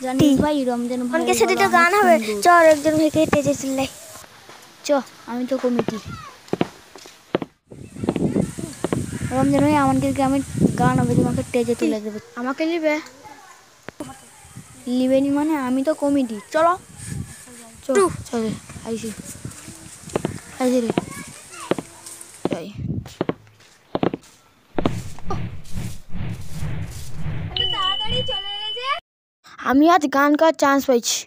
জানিস ভাই রমজান ভাই অনেকের সাথে তো গান হবে, চ একজন ভাইকে স্টেজে চিল্লাই। চ, আমি তো কমিটি। রমজান ভাই আমাদের গ্রামে গান হবে, তোমাকে স্টেজে তুলে দেবে। আমাকে নিবে? লিবেনি মানে আমি তো কমিটি। চলো চল চলে আইসি আইসি রে যাই। আমি আজ গান গাওয়ার চান্স পাইছি।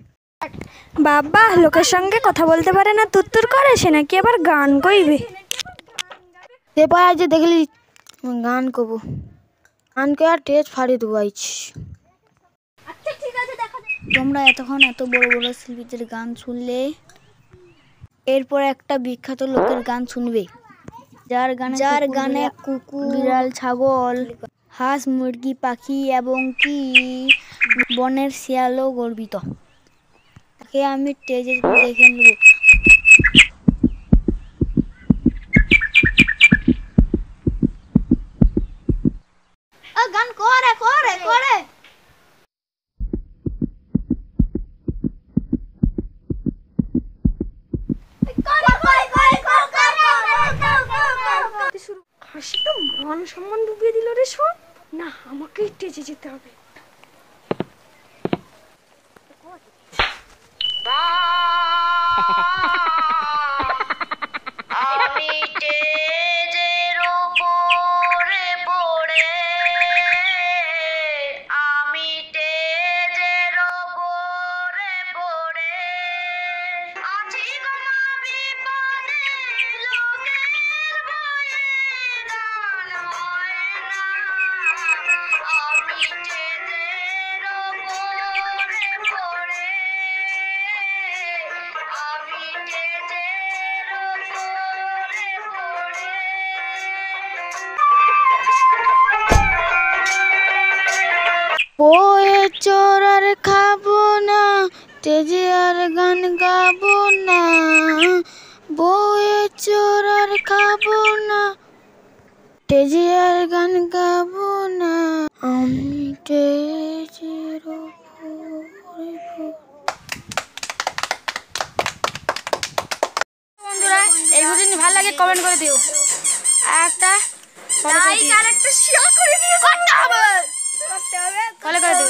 বাবা লোকের সঙ্গে কথা বলতে পারে না, তুত্তুর করে, সে নাকি আবার গান কইবে। এরপর আজ দেখলি গান করবো, গান কে আর টেস্ট ফাড়িয়ে দেবো আইছি। তোমরা এতক্ষণ এত বড় বড় শিল্পীদের গান শুনলে, এরপর একটা বিখ্যাত লোকের গান শুনবে, যার গানে কুকুর, বিড়াল, ছাগল, হাঁস, মুরগি, পাখি এবং কি বনের শিয়ালও গর্বিত। তাকে আমি স্টেজে দেখে নেব। গান করে করে করে হাসিটা মান সম্মান ডুবিয়ে দিল রে সব। না, আমাকে স্টেজে যেতে হবে। আমি স্টেজের উপরে পড়ে, আমি স্টেজের উপরে পড়ে আছি গো মা বিপদে, লোকের ভয়ে গান হয় না। আমি স্টেজের উপরে পড়ে, আমি স্টেজের উপরে পড়ে। বয়ে চোরার খাবো না, তেজে আর গান গাবো না। বয়ে চোরার খাবো না, তেজে আর গান গাবো না। আমি তেজের উপরে। বন্ধুরা এই ভিডিওটি ভালো লাগে কমেন্ট করে দিও, আর একটা লাইক আর একটা শেয়ার করে দিও। করতে হবে ফলো করে দিও।